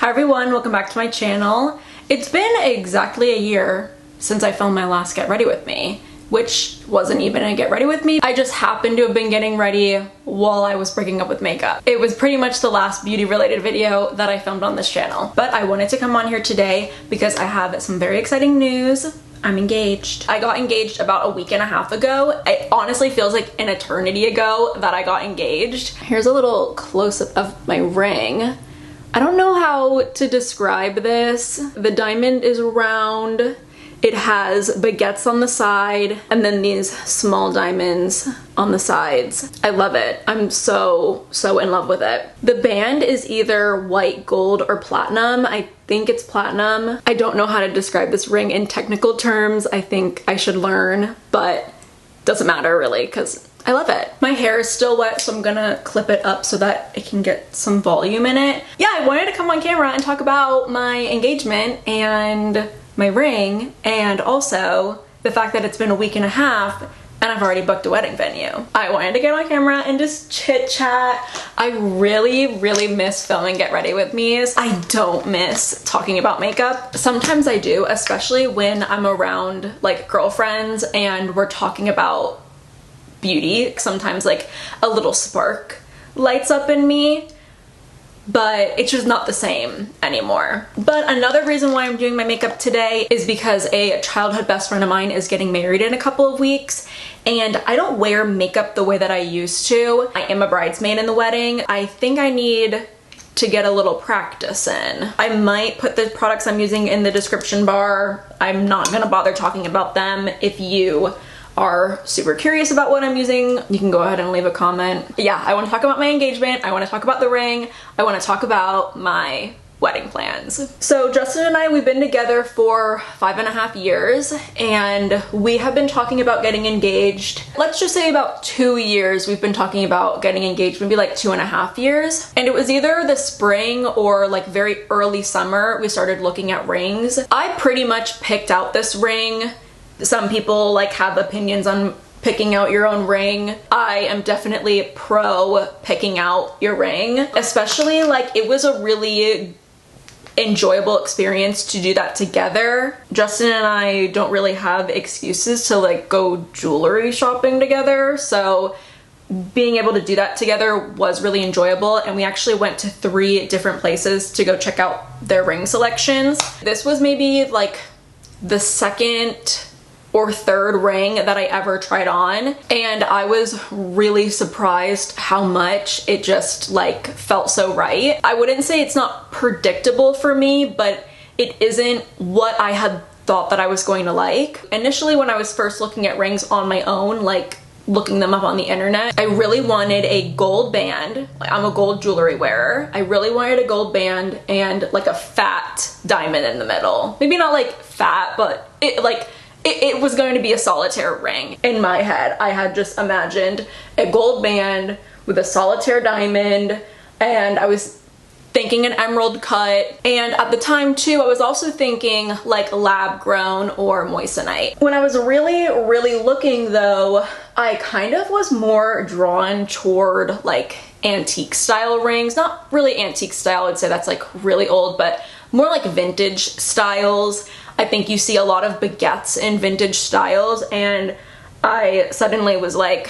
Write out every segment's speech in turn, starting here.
Hi everyone, welcome back to my channel. It's been exactly a year since I filmed my last Get Ready With Me, which wasn't even a Get Ready With Me. I just happened to have been getting ready while I was breaking up with makeup. It was pretty much the last beauty related video that I filmed on this channel. But I wanted to come on here today because I have some very exciting news. I'm engaged. I got engaged about a week and a half ago. It honestly feels like an eternity ago that I got engaged. Here's a little close-up of my ring. I don't know how to describe this. The diamond is round. It has baguettes on the side and then these small diamonds on the sides. I love it. I'm so in love with it. The band is either white gold or platinum. I think it's platinum. I don't know how to describe this ring in technical terms. I think I should learn, but doesn't matter really because I love it. My hair is still wet, so I'm gonna clip it up so that it can get some volume in it. Yeah, I wanted to come on camera and talk about my engagement and my ring, and also the fact that it's been a week and a half and I've already booked a wedding venue. I wanted to get on camera and just chit chat. I really miss filming Get Ready With Me's. I don't miss talking about makeup. Sometimes I do, especially when I'm around like girlfriends and we're talking about beauty. Sometimes like a little spark lights up in me, but it's just not the same anymore. But another reason why I'm doing my makeup today is because a childhood best friend of mine is getting married in a couple of weeks, and I don't wear makeup the way that I used to. I am a bridesmaid in the wedding. I think I need to get a little practice in. I might put the products I'm using in the description bar. I'm not gonna bother talking about them. If you are super curious about what I'm using, you can go ahead and leave a comment. Yeah, I want to talk about my engagement, I want to talk about the ring, I want to talk about my wedding plans. So Justin and I, we've been together for 5.5 years and we have been talking about getting engaged. Let's just say about 2 years we've been talking about getting engaged, maybe like 2.5 years. And it was either the spring or like very early summer we started looking at rings. I pretty much picked out this ring. Some people like have opinions on picking out your own ring. I am definitely pro picking out your ring, especially like it was a really enjoyable experience to do that together. Justin and I don't really have excuses to like go jewelry shopping together, so being able to do that together was really enjoyable, and we actually went to 3 different places to go check out their ring selections. This was maybe like the second or third ring that I ever tried on, and I was really surprised how much it just like felt so right. I wouldn't say it's not predictable for me, but it isn't what I had thought that I was going to like. Initially when I was first looking at rings on my own, like looking them up on the internet, I really wanted a gold band. I'm a gold jewelry wearer. I really wanted a gold band and like a fat diamond in the middle. Maybe not like fat, but it was going to be a solitaire ring. In my head, I had just imagined a gold band with a solitaire diamond, and I was thinking an emerald cut. And at the time too, I was also thinking like lab grown or moissanite. When I was really looking though, I kind of was more drawn toward like antique style rings. Not really antique style, I'd say that's like really old, but more like vintage styles. I think you see a lot of baguettes in vintage styles, and I suddenly was like,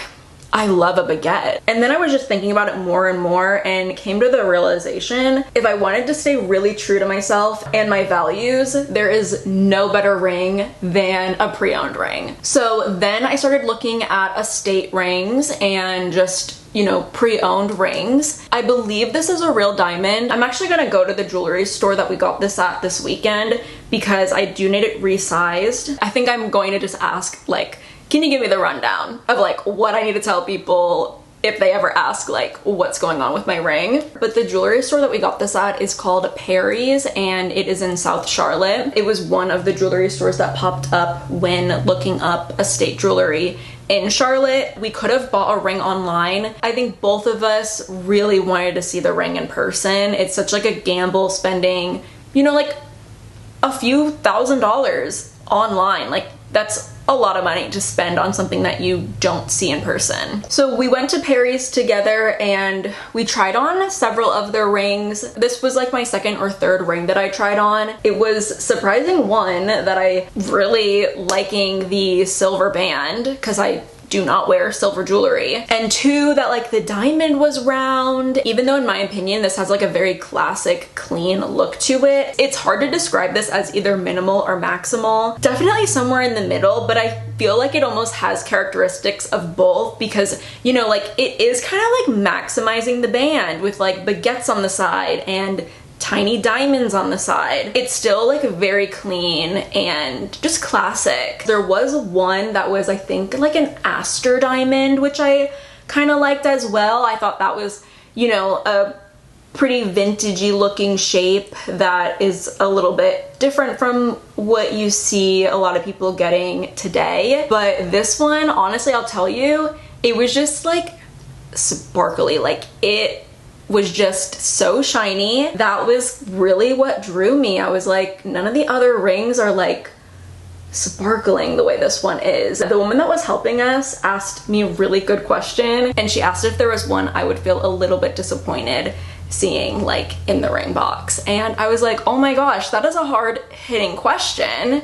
I love a baguette. And then I was just thinking about it more and more and came to the realization, if I wanted to stay really true to myself and my values, there is no better ring than a pre-owned ring. So then I started looking at estate rings and just, you know, pre-owned rings. I believe this is a real diamond. I'm actually gonna go to the jewelry store that we got this at this weekend because I do need it resized. I think I'm going to just ask like, can you give me the rundown of like what I need to tell people if they ever ask like what's going on with my ring. But the jewelry store that we got this at is called Perry's, and it is in South Charlotte. It was one of the jewelry stores that popped up when looking up estate jewelry in Charlotte. We could have bought a ring online. I think both of us really wanted to see the ring in person. It's such like a gamble spending, you know, like a few $1,000s online. Like that's a lot of money to spend on something that you don't see in person. So we went to Perry's together and we tried on several of their rings. This was like my second or third ring that I tried on. It was surprising, one, that I really liking the silver band because I do not wear silver jewelry, and two, that like the diamond was round. Even though in my opinion this has like a very classic clean look to it, it's hard to describe this as either minimal or maximal. Definitely somewhere in the middle, but I feel like it almost has characteristics of both because, you know, like it is kind of like maximizing the band with like baguettes on the side and tiny diamonds on the side. It's still like very clean and just classic. There was one that was, I think, like an aster diamond, which I kind of liked as well. I thought that was, you know, a pretty vintagey looking shape that is a little bit different from what you see a lot of people getting today. But this one, honestly, I'll tell you, it was just like sparkly. Like it was just so shiny. That was really what drew me. I was like, none of the other rings are like sparkling the way this one is. The woman that was helping us asked me a really good question, and she asked if there was one I would feel a little bit disappointed seeing like in the ring box. And I was like, oh my gosh, that is a hard hitting question.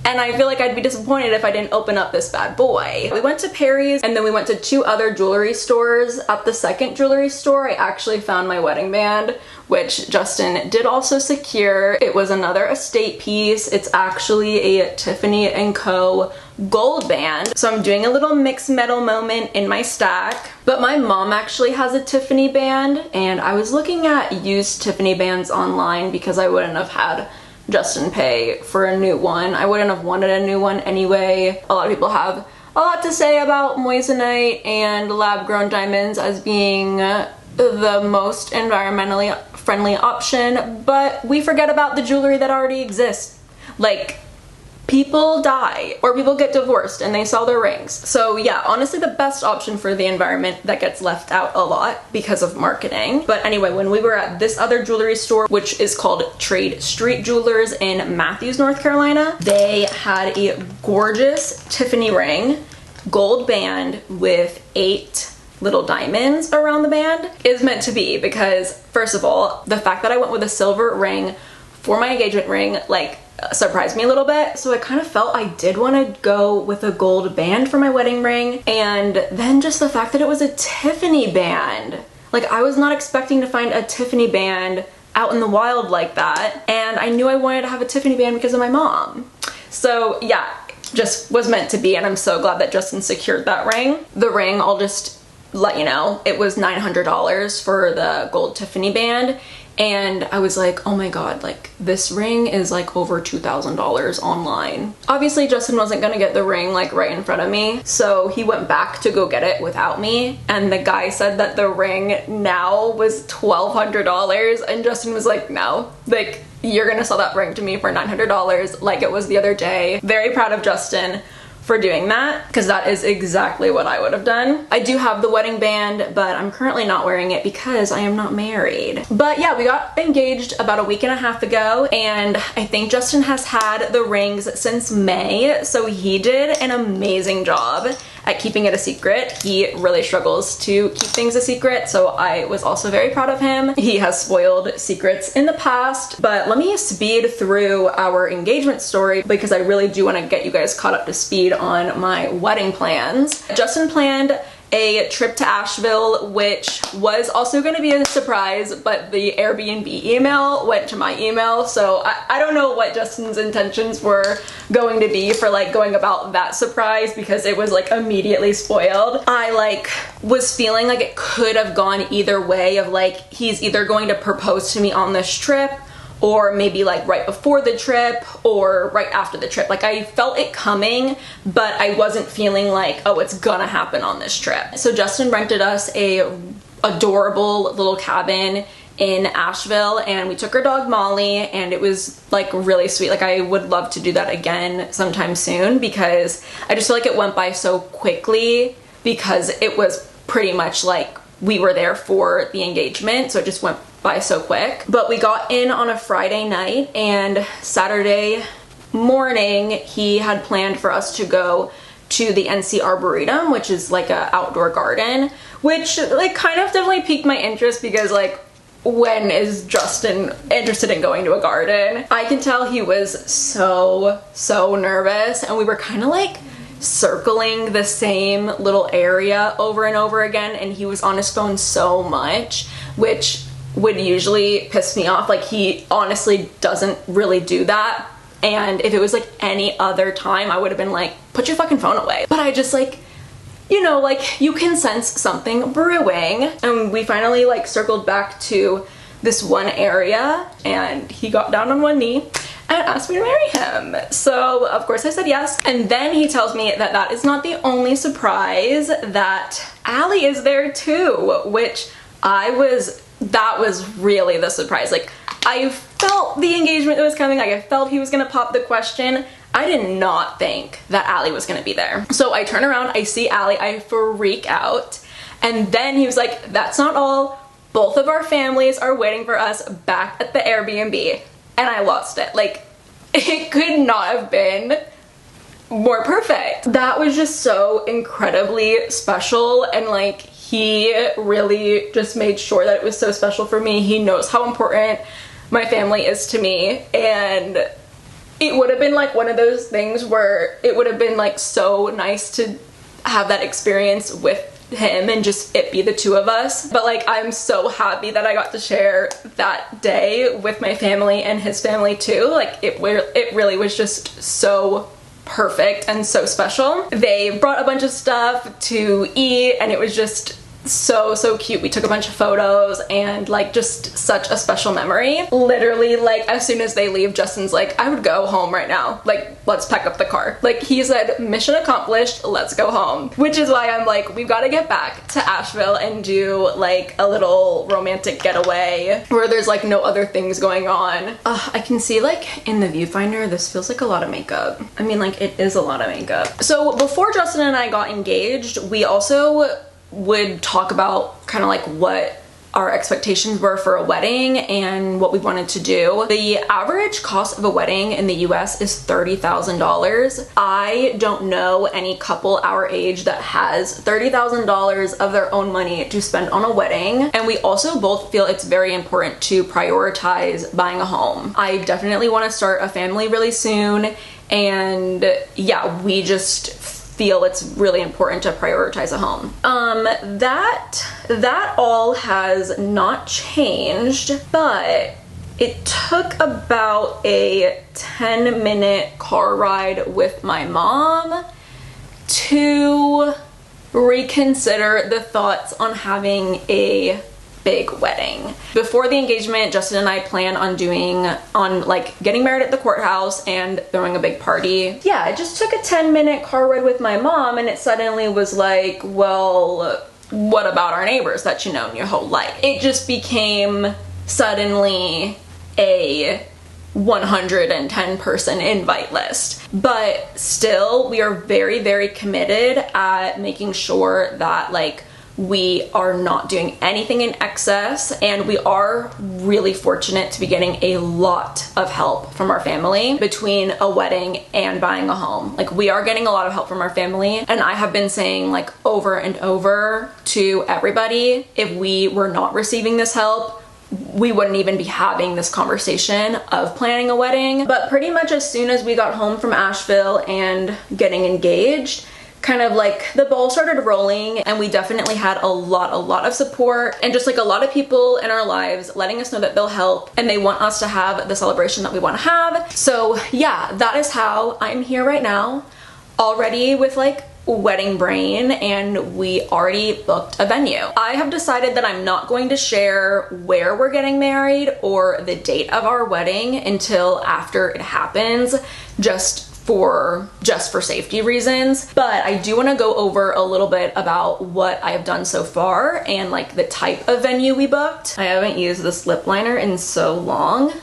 And I feel like I'd be disappointed if I didn't open up this bad boy. We went to Perry's and then we went to two other jewelry stores. At the second jewelry store, I actually found my wedding band, which Justin did also secure. It was another estate piece. It's actually a Tiffany & Co. gold band. So I'm doing a little mixed metal moment in my stack. But my mom actually has a Tiffany band, and I was looking at used Tiffany bands online because I wouldn't have had Justin pay for a new one. I wouldn't have wanted a new one anyway. A lot of people have a lot to say about moissanite and lab-grown diamonds as being the most environmentally friendly option, but we forget about the jewelry that already exists. Like, people die or people get divorced and they sell their rings. So yeah, honestly the best option for the environment that gets left out a lot because of marketing. But anyway, when we were at this other jewelry store, which is called Trade Street Jewelers in Matthews, North Carolina, they had a gorgeous Tiffany ring, gold band with 8 little diamonds around the band. Is meant to be, because first of all, the fact that I went with a silver ring for my engagement ring, like, surprised me a little bit. So I kind of felt I did want to go with a gold band for my wedding ring, and then just the fact that it was a Tiffany band. Like, I was not expecting to find a Tiffany band out in the wild like that, and I knew I wanted to have a Tiffany band because of my mom. So yeah, just was meant to be, and I'm so glad that Justin secured that ring. The ring, I'll just let you know, it was $900 for the gold Tiffany band. And I was like, oh my god, like this ring is like over $2,000 online. Obviously Justin wasn't gonna get the ring like right in front of me, so he went back to go get it without me, and the guy said that the ring now was $1,200, and Justin was like, no, like you're gonna sell that ring to me for $900 like it was the other day. Very proud of Justin for doing that, because that is exactly what I would have done. I do have the wedding band, but I'm currently not wearing it because I am not married. But yeah, we got engaged about a week and a half ago, and I think Justin has had the rings since May, so he did an amazing job at keeping it a secret. He really struggles to keep things a secret, so I was also very proud of him. He has spoiled secrets in the past, but let me speed through our engagement story because I really do want to get you guys caught up to speed on my wedding plans. Justin planned a trip to Asheville, which was also going to be a surprise, but the Airbnb email went to my email, so I don't know what Justin's intentions were going to be for like going about that surprise, because it was like immediately spoiled. I like was feeling like it could have gone either way, of like he's either going to propose to me on this trip, or maybe like right before the trip or right after the trip. Like I felt it coming, but I wasn't feeling like, oh, it's gonna happen on this trip. So Justin rented us a adorable little cabin in Asheville, and we took our dog Molly, and it was like really sweet. Like I would love to do that again sometime soon, because I just feel like it went by so quickly, because it was pretty much like we were there for the engagement, so it just went by so quick. But we got in on a Friday night, and Saturday morning, he had planned for us to go to the NC Arboretum, which is like a outdoor garden, which like kind of definitely piqued my interest because like, when is Justin interested in going to a garden? I can tell he was so nervous, and we were kind of like circling the same little area over and over again, and he was on his phone so much, which would usually piss me off. Like, he honestly doesn't really do that, and if it was like any other time, I would have been like, put your fucking phone away. But I just like, you know, like, you can sense something brewing. And we finally like circled back to this one area, and he got down on one knee and asked me to marry him. So of course I said yes. And then he tells me that that is not the only surprise, that Allie is there too, which that was really the surprise. Like, I felt the engagement that was coming. Like, I felt he was gonna pop the question. I did not think that Allie was gonna be there. So I turn around, I see Allie, I freak out. And then he was like, that's not all. Both of our families are waiting for us back at the Airbnb. And I lost it. Like, it could not have been more perfect. That was just so incredibly special, and like, he really just made sure that it was so special for me. He knows how important my family is to me, and it would have been like one of those things where it would have been like so nice to have that experience with him and just it be the two of us. But like, I'm so happy that I got to share that day with my family and his family too. Like, it really was just so perfect and so special. They brought a bunch of stuff to eat, and it was just so cute. We took a bunch of photos, and like, just such a special memory. Literally, like, as soon as they leave, Justin's like, I would go home right now. Like, let's pack up the car. Like, he said, mission accomplished, let's go home. Which is why I'm like, we've got to get back to Asheville and do like a little romantic getaway where there's like no other things going on. I can see like in the viewfinder, this feels like a lot of makeup. I mean, like, it is a lot of makeup. So before Justin and I got engaged, we also would talk about kind of like what our expectations were for a wedding and what we wanted to do. The average cost of a wedding in the US is $30,000. I don't know any couple our age that has $30,000 of their own money to spend on a wedding. And we also both feel it's very important to prioritize buying a home. I definitely want to start a family really soon, and yeah, we just feel it's really important to prioritize a home. That all has not changed, but it took about a 10-minute car ride with my mom to reconsider the thoughts on having a big wedding. Before the engagement, Justin and I plan on getting married at the courthouse and throwing a big party. Yeah, it just took a 10-minute car ride with my mom, and it suddenly was like, well, what about our neighbors that you know in your whole life? It just became suddenly a 110 person invite list. But still, we are very committed at making sure that like, we are not doing anything in excess, and we are really fortunate to be getting a lot of help from our family between a wedding and buying a home. Like, we are getting a lot of help from our family, and I have been saying like over and over to everybody, if we were not receiving this help, we wouldn't even be having this conversation of planning a wedding. But pretty much as soon as we got home from Asheville and getting engaged, kind of like the ball started rolling, and we definitely had a lot of support and just like a lot of people in our lives letting us know that they'll help and they want us to have the celebration that we want to have. So yeah, that is how I'm here right now, already with like wedding brain, and we already booked a venue. I have decided that I'm not going to share where we're getting married or the date of our wedding until after it happens, just for safety reasons. But I do want to go over a little bit about what I have done so far and like the type of venue we booked. I haven't used this lip liner in so long.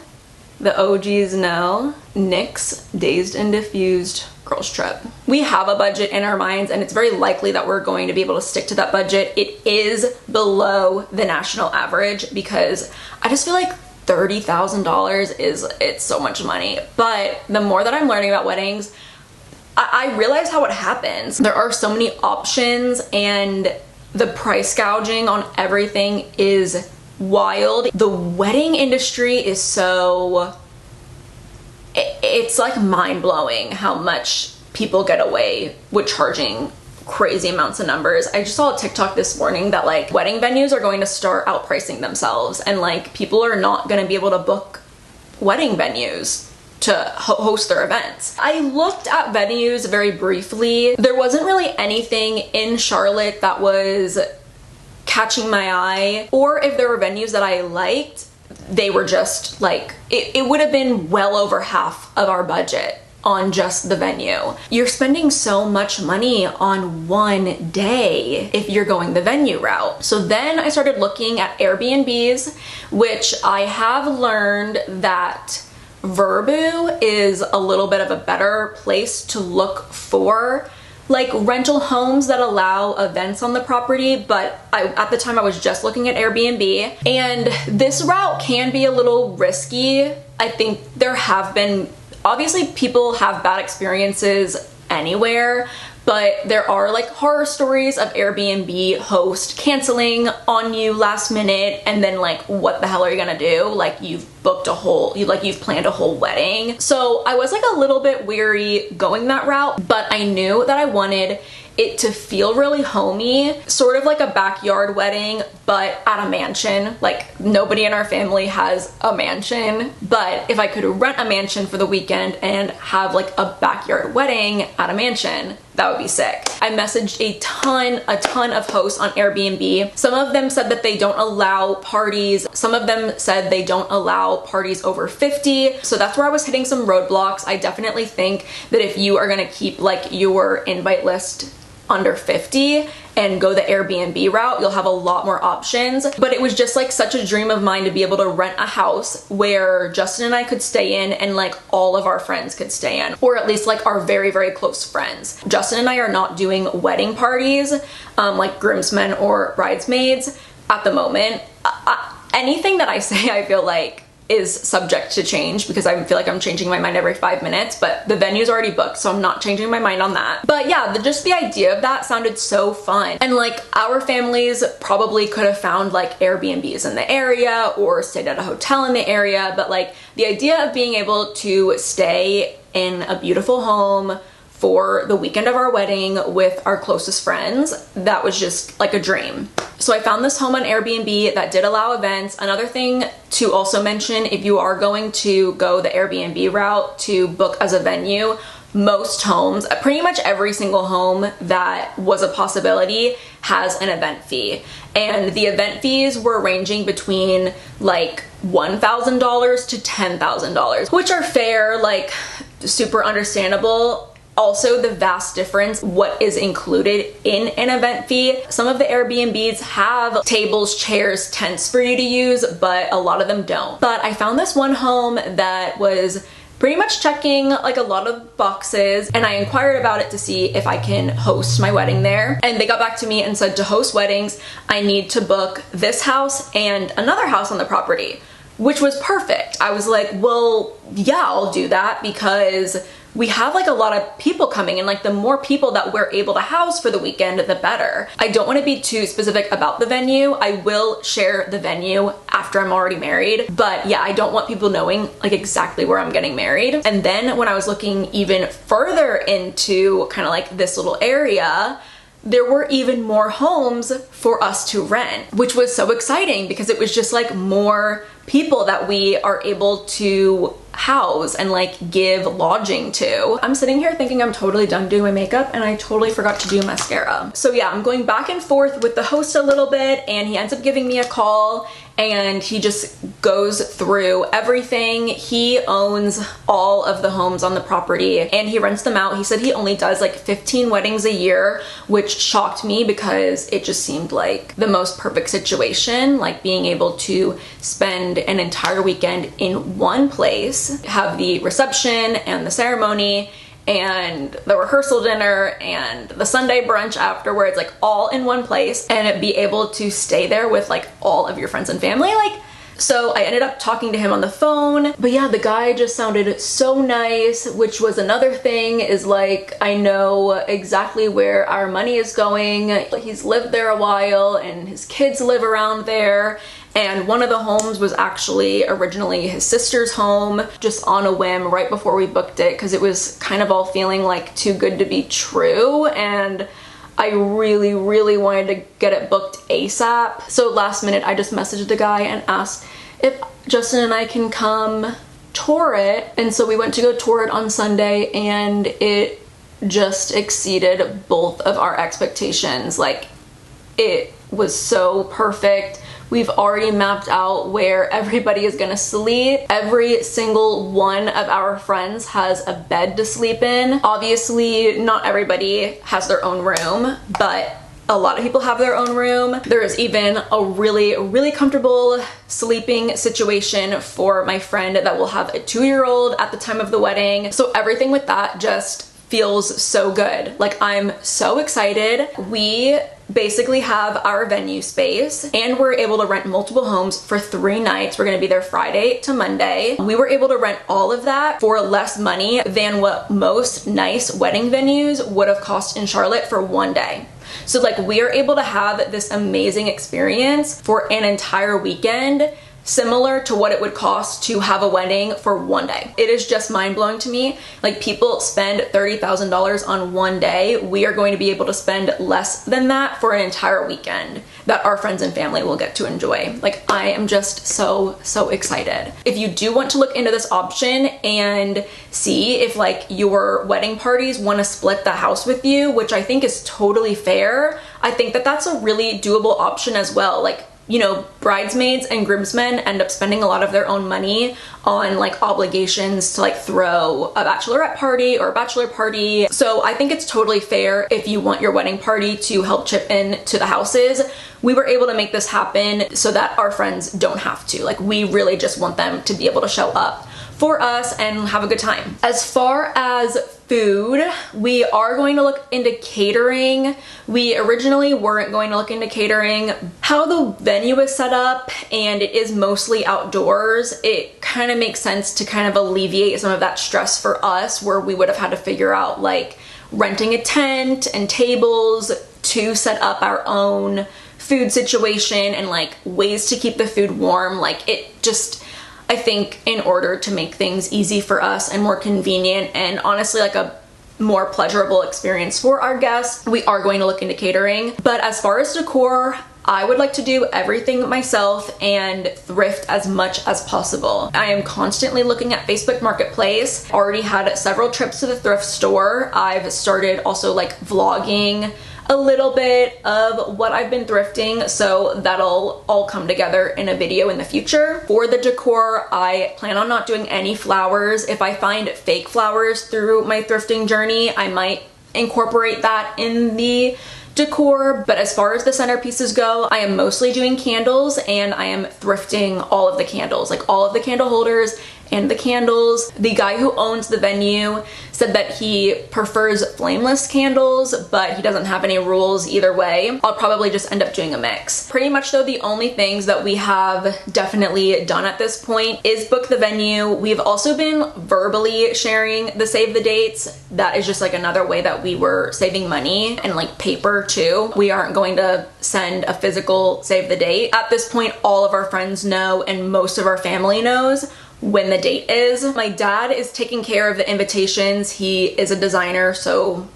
The OGs know. NYX Dazed and Diffused Girls Trip. We have a budget in our minds, and it's very likely that we're going to be able to stick to that budget. It is below the national average because I just feel like $30,000 it's so much money. But the more that I'm learning about weddings, I realize how it happens. There are so many options, and the price gouging on everything is wild. The wedding industry is so, it's like mind-blowing how much people get away with charging crazy amounts of numbers. I just saw a TikTok this morning that like wedding venues are going to start outpricing themselves, and like people are not going to be able to book wedding venues to host their events. I looked at venues very briefly. There wasn't really anything in Charlotte that was catching my eye, or if there were venues that I liked, they were just like, it would have been well over half of our budget on just the venue. You're spending so much money on one day if you're going the venue route. So then I started looking at Airbnbs, which I have learned that Vrbo is a little bit of a better place to look for like rental homes that allow events on the property, but at the time I was just looking at Airbnb, and this route can be a little risky. I think there have been, obviously people have bad experiences anywhere, but there are like horror stories of Airbnb host canceling on you last minute, and then like what the hell are you gonna do? Like you've booked a whole, you've planned a whole wedding. So I was like a little bit weary going that route, but I knew that I wanted it to feel really homey, sort of like a backyard wedding, but at a mansion. Like nobody in our family has a mansion, but if I could rent a mansion for the weekend and have like a backyard wedding at a mansion, that would be sick. I messaged a ton of hosts on Airbnb. Some of them said that they don't allow parties. Some of them said they don't allow parties over 50. So that's where I was hitting some roadblocks. I definitely think that if you are gonna keep like your invite list under 50 and go the Airbnb route, you'll have a lot more options. But it was just like such a dream of mine to be able to rent a house where Justin and I could stay in, and like all of our friends could stay in, or at least like our very close friends. Justin and I are not doing wedding parties, like groomsmen or bridesmaids at the moment. Anything that I say, I feel like is subject to change, because I feel like I'm changing my mind every 5 minutes, but the venue's already booked, so I'm not changing my mind on that. But yeah, just the idea of that sounded so fun. And like our families probably could have found like Airbnbs in the area or stayed at a hotel in the area, but like the idea of being able to stay in a beautiful home for the weekend of our wedding with our closest friends, that was just like a dream. So I found this home on Airbnb that did allow events. Another thing to also mention, if you are going to go the Airbnb route to book as a venue, most homes, pretty much every single home that was a possibility has an event fee. And the event fees were ranging between like $1,000 to $10,000, which are fair, like super understandable. Also, the vast difference what is included in an event fee. Some of the Airbnbs have tables, chairs, tents for you to use, but a lot of them don't. But I found this one home that was pretty much checking like a lot of boxes, and I inquired about it to see if I can host my wedding there. And they got back to me and said to host weddings, I need to book this house and another house on the property, which was perfect. I was like, well, yeah, I'll do that, because we have like a lot of people coming, and like the more people that we're able to house for the weekend, the better. I don't want to be too specific about the venue. I will share the venue after I'm already married, but yeah, I don't want people knowing like exactly where I'm getting married. And then when I was looking even further into kind of like this little area, there were even more homes for us to rent, which was so exciting because it was just like more people that we are able to house and like give lodging to. I'm sitting here thinking I'm totally done doing my makeup and I totally forgot to do mascara. So yeah, I'm going back and forth with the host a little bit, and he ends up giving me a call and he just goes through everything. He owns all of the homes on the property and he rents them out. He said he only does like 15 weddings a year, which shocked me because it just seemed like the most perfect situation, like being able to spend an entire weekend in one place, have the reception and the ceremony and the rehearsal dinner and the Sunday brunch afterwards, like all in one place, and be able to stay there with like all of your friends and family. Like, So I ended up talking to him on the phone, but yeah, the guy just sounded so nice, which was another thing, is like, I know exactly where our money is going. He's lived there a while and his kids live around there. And one of the homes was actually originally his sister's home, just on a whim right before we booked it, because it was kind of all feeling like too good to be true. And I really, really wanted to get it booked ASAP. So last minute, I just messaged the guy and asked if Justin and I can come tour it. And so we went to go tour it on Sunday, and it just exceeded both of our expectations. Like, it was so perfect. We've already mapped out where everybody is gonna sleep. Every single one of our friends has a bed to sleep in. Obviously, not everybody has their own room, but a lot of people have their own room. There is even a really, really comfortable sleeping situation for my friend that will have a 2-year-old at the time of the wedding. So everything with that just feels so good. Like, I'm so excited. We basically have our venue space, and we're able to rent multiple homes for 3 nights. We're gonna be there Friday to Monday. We were able to rent all of that for less money than what most nice wedding venues would have cost in Charlotte for 1 day. So like, we are able to have this amazing experience for an entire weekend, similar to what it would cost to have a wedding for 1 day. It is just mind-blowing to me. Like, people spend $30,000 on 1 day. We are going to be able to spend less than that for an entire weekend that our friends and family will get to enjoy. Like, I am just so, so excited. If you do want to look into this option and see if like your wedding parties want to split the house with you, which I think is totally fair, I think that that's a really doable option as well. Like, you know, bridesmaids and groomsmen end up spending a lot of their own money on like obligations to like throw a bachelorette party or a bachelor party. So I think it's totally fair if you want your wedding party to help chip in to the houses. We were able to make this happen so that our friends don't have to. Like, we really just want them to be able to show up for us and have a good time. As far as food, we are going to look into catering. We originally weren't going to look into catering. How the venue is set up, and it is mostly outdoors, it kind of makes sense to kind of alleviate some of that stress for us, where we would have had to figure out like renting a tent and tables to set up our own food situation and like ways to keep the food warm. Like, it just, I think in order to make things easy for us and more convenient and honestly like a more pleasurable experience for our guests, we are going to look into catering. But as far as decor, I would like to do everything myself and thrift as much as possible. I am constantly looking at Facebook Marketplace. Already had several trips to the thrift store. I've started also like vlogging a little bit of what I've been thrifting, so that'll all come together in a video in the future. For the decor, I plan on not doing any flowers. If I find fake flowers through my thrifting journey, I might incorporate that in the decor. But as far as the centerpieces go, I am mostly doing candles, and I am thrifting all of the candles, like all of the candle holders and the candles. The guy who owns the venue said that he prefers flameless candles, but he doesn't have any rules either way. I'll probably just end up doing a mix. Pretty much though, the only things that we have definitely done at this point is book the venue. We've also been verbally sharing the save the dates. That is just like another way that we were saving money, and like paper too. We aren't going to send a physical save the date. At this point, all of our friends know and most of our family knows when the date is. My dad is taking care of the invitations. He is a designer, so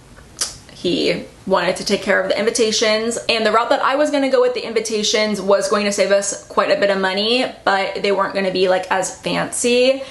he wanted to take care of the invitations. And the route that I was gonna go with the invitations was going to save us quite a bit of money, but they weren't gonna be like as fancy.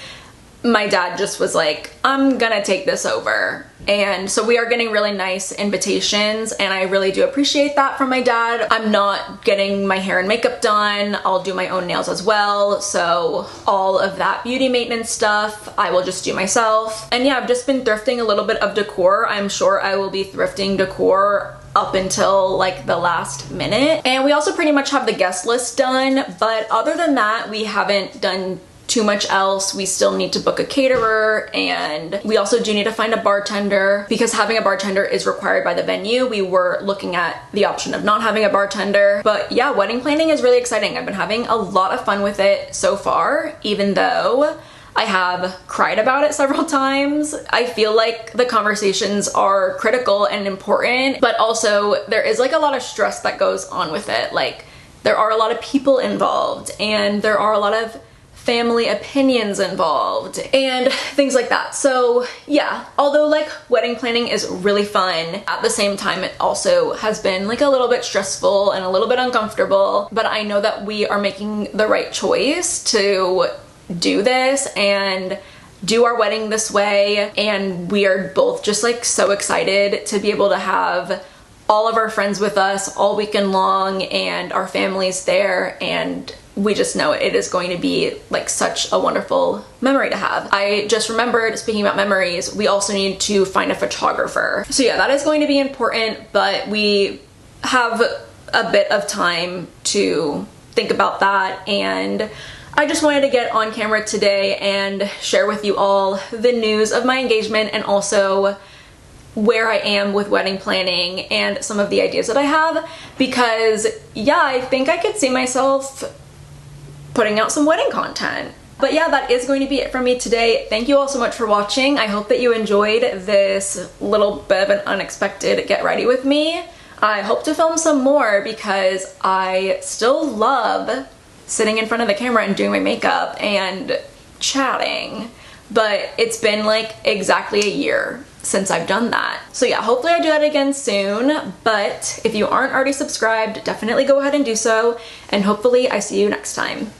My dad just was like, I'm gonna take this over. And so we are getting really nice invitations, and I really do appreciate that from my dad. I'm not getting my hair and makeup done. I'll do my own nails as well. So all of that beauty maintenance stuff, I will just do myself. And yeah, I've just been thrifting a little bit of decor. I'm sure I will be thrifting decor up until like the last minute. And we also pretty much have the guest list done, but other than that, we haven't done too much else. We still need to book a caterer, and we also do need to find a bartender because having a bartender is required by the venue. We were looking at the option of not having a bartender. But yeah, wedding planning is really exciting. I've been having a lot of fun with it so far, even though I have cried about it several times. I feel like the conversations are critical and important, but also there is like a lot of stress that goes on with it. Like, there are a lot of people involved, and there are a lot of family opinions involved and things like that. So yeah, although like wedding planning is really fun, at the same time it also has been like a little bit stressful and a little bit uncomfortable, but I know that we are making the right choice to do this and do our wedding this way, and we are both just like so excited to be able to have all of our friends with us all weekend long and our families there, and we just know it is going to be like such a wonderful memory to have. I just remembered, speaking about memories, we also need to find a photographer. So yeah, that is going to be important, but we have a bit of time to think about that, and I just wanted to get on camera today and share with you all the news of my engagement and also where I am with wedding planning and some of the ideas that I have, because yeah, I think I could see myself putting out some wedding content. But yeah, that is going to be it from me today. Thank you all so much for watching. I hope that you enjoyed this little bit of an unexpected get ready with me. I hope to film some more because I still love sitting in front of the camera and doing my makeup and chatting, but it's been like exactly a year since I've done that. So yeah, hopefully I do that again soon, but if you aren't already subscribed, definitely go ahead and do so, and hopefully I see you next time.